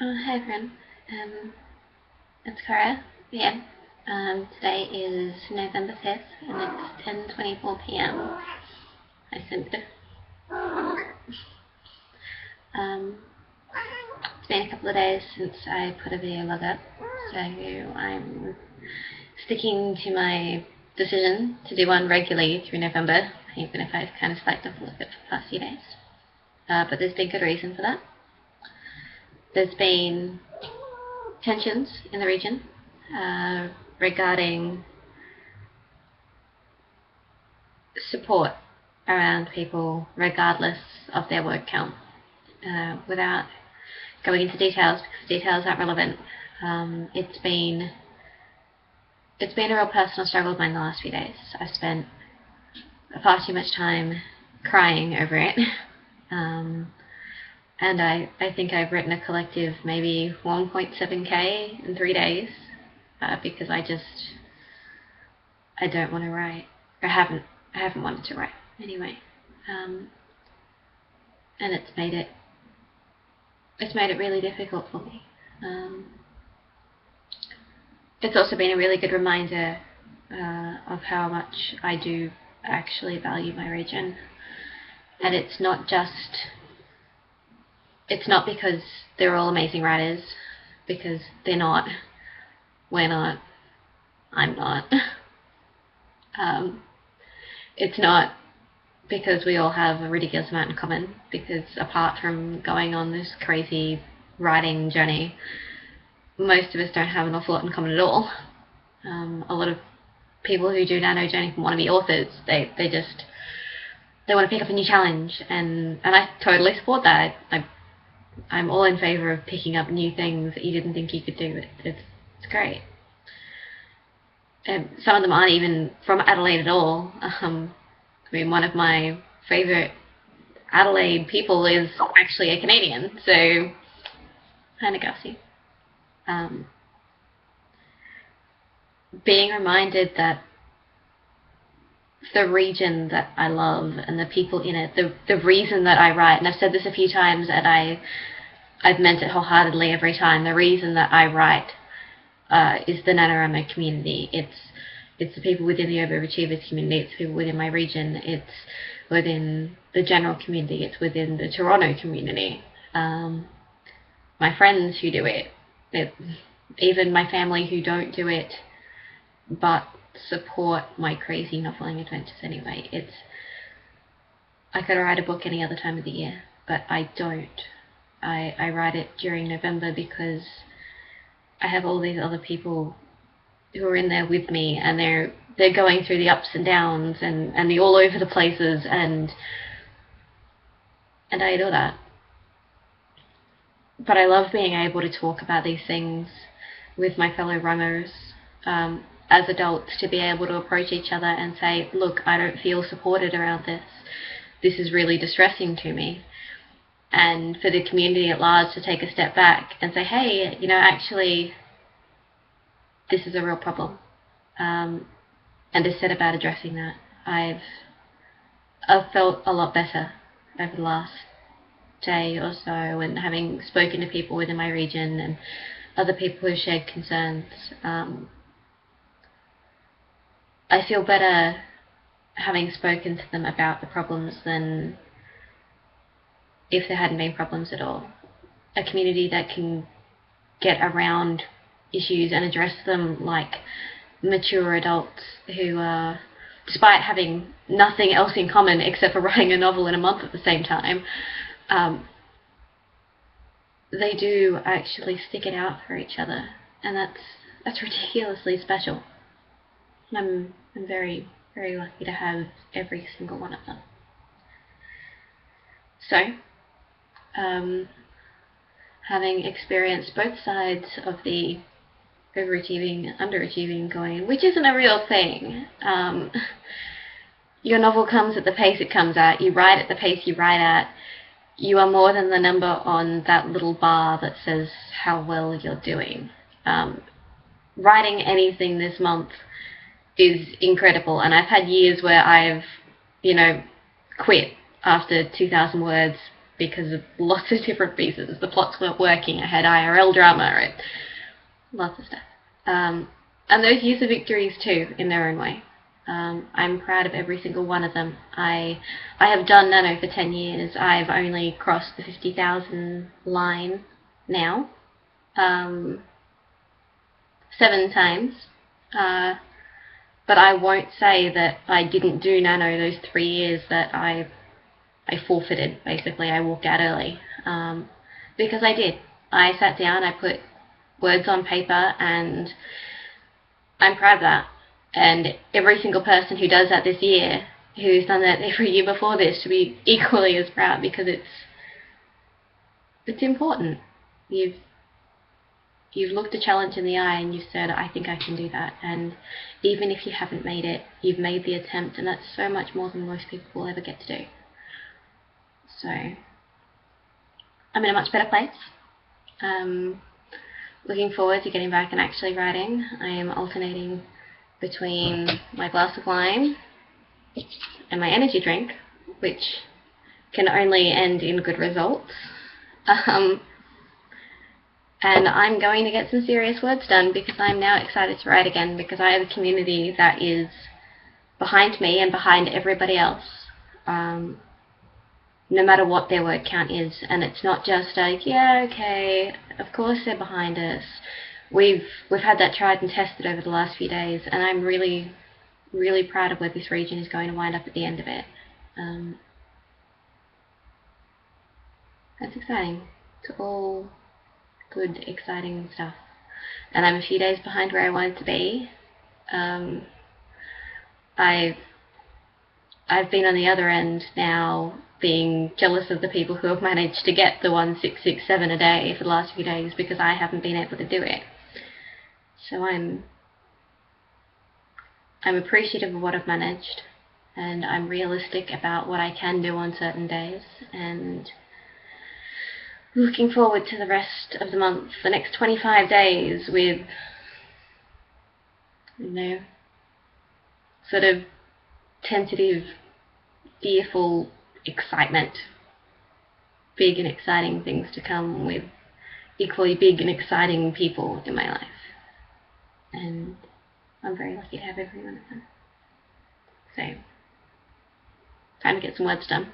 Hi everyone, it's Cora again. Today is November 5th and it's 10:24 p.m. I sent it. It's been a couple of days since I put a video log up, so I'm sticking to my decision to do one regularly through November, even if I've kind of slacked off a little bit for the past few days. But there's been good reason for that. There's been tensions in the region regarding support around people regardless of their word count. Without going into details, because details aren't relevant, it's been a real personal struggle of mine the last few days. I've spent far too much time crying over it. And I think I've written a collective maybe 1.7k in 3 days because I don't want to write. I haven't wanted to write anyway, and it's made it really difficult for me. It's also been a really good reminder of how much I do actually value my region, and it's not because they're all amazing writers, because they're not, we're not, I'm not. It's not because we all have a ridiculous amount in common, because apart from going on this crazy writing journey, most of us don't have an awful lot in common at all. A lot of people who do nano journey want to be authors. They want to pick up a new challenge, and I totally support that. I'm all in favour of picking up new things that you didn't think you could do. It's great. And some of them aren't even from Adelaide at all. I mean, one of my favourite Adelaide people is actually a Canadian, so kind of gussy. Being reminded that the region that I love and the people in it, the reason that I write, and I've said this a few times and I've meant it wholeheartedly every time, the reason that I write is the NaNoWriMo community. It's the people within the Overachievers community, it's people within my region, it's within the general community, it's within the Toronto community. My friends who do it, even my family who don't do it, but support my crazy noveling adventures anyway. I could write a book any other time of the year, but I don't. I write it during November because I have all these other people who are in there with me, and they're going through the ups and downs and the all over the places, and I adore that. But I love being able to talk about these things with my fellow runners as adults, to be able to approach each other and say, look, I don't feel supported around this. This is really distressing to me. And for the community at large to take a step back and say, hey, actually, this is a real problem. And to set about addressing that. I've felt a lot better over the last day or so, and having spoken to people within my region and other people who shared concerns. I feel better having spoken to them about the problems than if there hadn't been problems at all. A community that can get around issues and address them like mature adults who, despite having nothing else in common except for writing a novel in a month at the same time, they do actually stick it out for each other, and that's ridiculously special. I'm very, very lucky to have every single one of them. So, having experienced both sides of the overachieving, underachieving going, which isn't a real thing. Your novel comes at the pace it comes at, you write at the pace you write at, you are more than the number on that little bar that says how well you're doing. Writing anything this month is incredible, and I've had years where I've, quit after 2,000 words because of lots of different reasons. The plots weren't working, I had IRL drama, lots of stuff. And those years are victories too, in their own way. I'm proud of every single one of them. I have done Nano for 10 years. I've only crossed the 50,000 line now. 7 times. But I won't say that I didn't do Nano those 3 years that I forfeited, basically. I walked out early. Because I did. I sat down, I put words on paper, and I'm proud of that. And every single person who does that this year, who's done that every year before this, should be equally as proud, because it's important. You've looked a challenge in the eye and you've said, I think I can do that. And even if you haven't made it, you've made the attempt, and that's so much more than most people will ever get to do. So, I'm in a much better place. Looking forward to getting back and actually writing. I am alternating between my glass of wine and my energy drink, which can only end in good results. And I'm going to get some serious words done, because I'm now excited to write again, because I have a community that is behind me and behind everybody else, no matter what their word count is. And it's not just like, yeah, okay, of course they're behind us. We've had that tried and tested over the last few days, and I'm really, really proud of where this region is going to wind up at the end of it. That's exciting. It's all good, exciting stuff. And I'm a few days behind where I wanted to be. I've been on the other end now, being jealous of the people who have managed to get the 1667 a day for the last few days, because I haven't been able to do it. So I'm appreciative of what I've managed, and I'm realistic about what I can do on certain days, and looking forward to the rest of the month, the next 25 days, with, sort of tentative, fearful excitement. Big and exciting things to come, with equally big and exciting people in my life. And I'm very lucky to have every one of them. So, time to get some words done.